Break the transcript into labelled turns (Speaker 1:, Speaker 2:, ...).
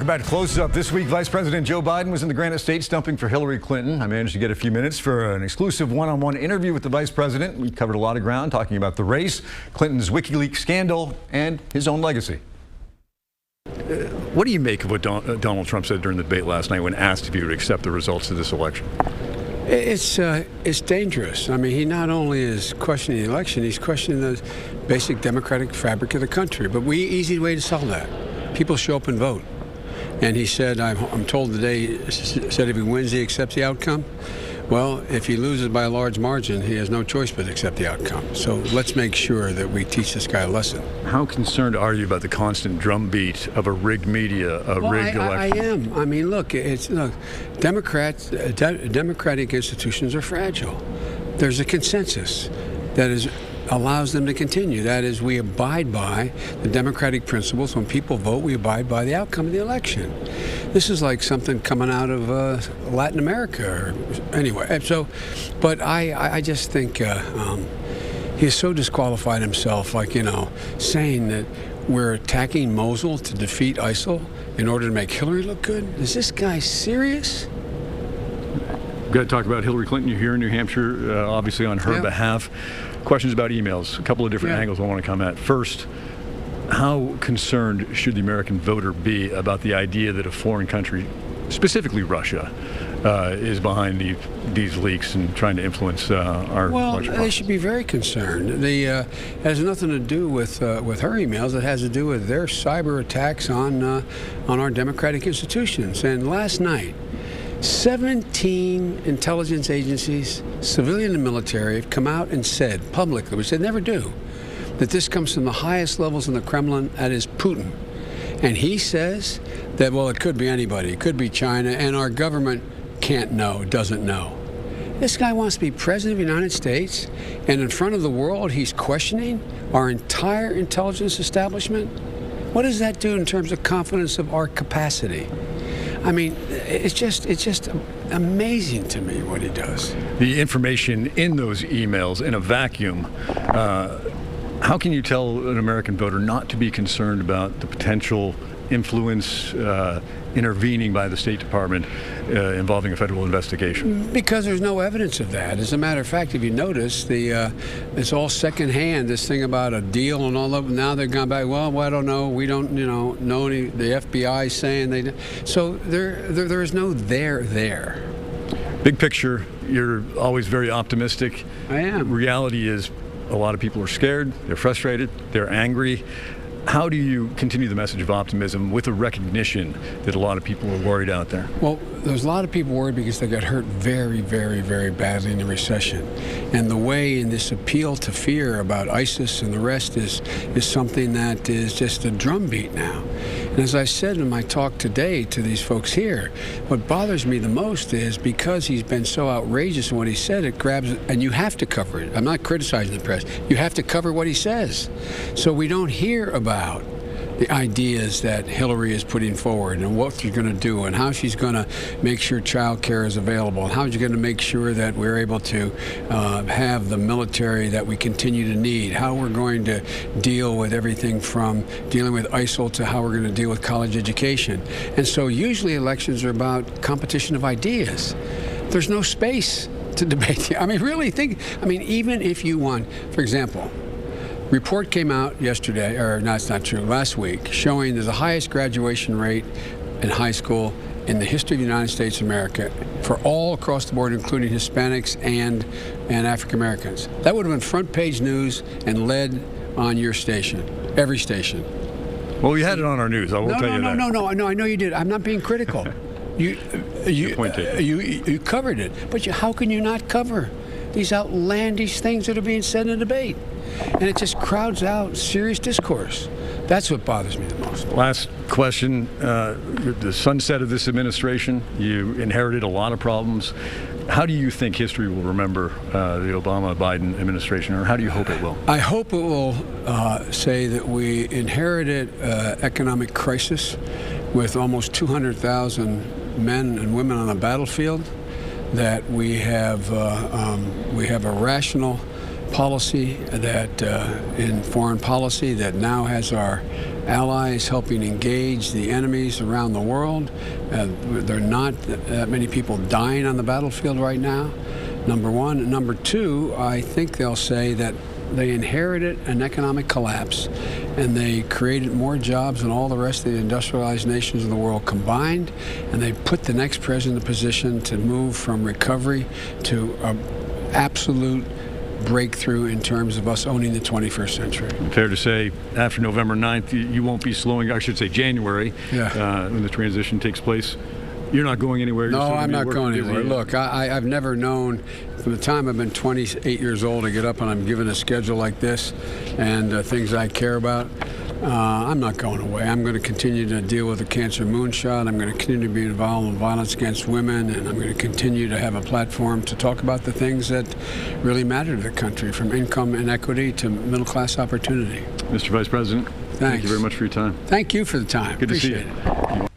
Speaker 1: Welcome back to Close Up. This week, Vice President Joe Biden was in the Granite State stumping for Hillary Clinton. I managed to get a few minutes for an exclusive one-on-one interview with the Vice President. We covered a lot of ground talking about the race, Clinton's WikiLeaks scandal, and his own legacy. What do you make of what Donald Trump said during the debate last night when asked if he would accept the results of this election?
Speaker 2: It's dangerous. I mean, he not only is questioning the election, he's questioning the basic democratic fabric of the country. But easy way to solve that. People show up and vote. And he said, I'm told today, said if he wins, he accepts the outcome. Well, if he loses by a large margin, he has no choice but to accept the outcome. So let's make sure that we teach this guy a lesson.
Speaker 1: How concerned are you about the constant drumbeat of a rigged media, rigged election?
Speaker 2: I am. I mean, look, democratic institutions are fragile. There's a consensus that allows them to continue. That is, we abide by the democratic principles. When people vote, we abide by the outcome of the election. This is like something coming out of Latin America. Anyway, but I just think he has so disqualified himself, saying that we're attacking Mosul to defeat ISIL in order to make Hillary look good. Is this guy serious?
Speaker 1: We've got to talk about Hillary Clinton. You're here in New Hampshire, obviously on her behalf. Questions about emails, a couple of different angles I want to come at. First, how concerned should the American voter be about the idea that a foreign country, specifically Russia, is behind these leaks and trying to influence our election process?
Speaker 2: They should be very concerned. It has nothing to do with her emails. It has to do with their cyber attacks on our democratic institutions. And last night, 17 intelligence agencies, civilian and military, have come out and said publicly, which they never do, that this comes from the highest levels in the Kremlin, that is Putin. And he says that, well, it could be anybody. It could be China, and our government can't know, doesn't know. This guy wants to be president of the United States, and in front of the world, he's questioning our entire intelligence establishment. What does that do in terms of confidence of our capacity? I mean, it's just amazing to me what he does.
Speaker 1: The information in those emails in a vacuum, how can you tell an American voter not to be concerned about the potential influence intervening by the State Department involving a federal investigation?
Speaker 2: Because there's no evidence of that. As a matter of fact, if you notice, it's all secondhand, this thing about a deal and all that. Now they've gone back, well, I don't know. We don't, know any, the FBI is saying they. So there is no there.
Speaker 1: Big picture, you're always very optimistic.
Speaker 2: I am.
Speaker 1: Reality is a lot of people are scared, they're frustrated, they're angry. How do you continue the message of optimism with a recognition that a lot of people are worried out there?
Speaker 2: Well, there's a lot of people worried because they got hurt very, very, very badly in the recession. And the way in this appeal to fear about ISIS and the rest is something that is just a drumbeat now. And as I said in my talk today to these folks here, what bothers me the most is because he's been so outrageous in what he said, it grabs, and you have to cover it. I'm not criticizing the press. You have to cover what he says. So we don't hear about the ideas that Hillary is putting forward and what she's going to do and how she's going to make sure child care is available and how she's going to make sure that we're able to have the military that we continue to need, how we're going to deal with everything from dealing with ISIL to how we're going to deal with college education. And so usually elections are about competition of ideas. There's no space to debate. I mean, really think, even if you won, for example, report came out yesterday, or no, it's not true, last week, showing there's the highest graduation rate in high school in the history of the United States of America for all across the board, including Hispanics and African Americans. That would have been front page news and led on your station, every station.
Speaker 1: Well, we had it on our news, I will tell you that.
Speaker 2: No, I know you did. I'm not being critical. You covered it, but how can you not cover these outlandish things that are being said in a debate? And it just crowds out serious discourse. That's what bothers me the most.
Speaker 1: Last question. The sunset of this administration, you inherited a lot of problems. How do you think history will remember the Obama-Biden administration, or how do you hope it will?
Speaker 2: I hope it will say that we inherited economic crisis with almost 200,000 men and women on the battlefield, that we have a rational policy that in foreign policy that now has our allies, helping engage the enemies around the world. There are not that many people dying on the battlefield right now, number one. Number two, I think they'll say that they inherited an economic collapse, and they created more jobs than all the rest of the industrialized nations of the world combined, and they put the next president in a position to move from recovery to absolute breakthrough in terms of us owning the 21st century.
Speaker 1: Fair to say, after November 9th, you won't be slowing, I should say January, when the transition takes place. You're not going anywhere?
Speaker 2: No, I'm not going anywhere. Look, I've never known, from the time I've been 28 years old, to get up and I'm given a schedule like this and things I care about. I'm not going away. I'm going to continue to deal with the cancer moonshot. I'm going to continue to be involved in violence against women, and I'm going to continue to have a platform to talk about the things that really matter to the country, from income inequity to middle-class opportunity.
Speaker 1: Mr. Vice President, thank you very much for your time.
Speaker 2: Thank you for the time.
Speaker 1: Good to see you.
Speaker 2: Appreciate it.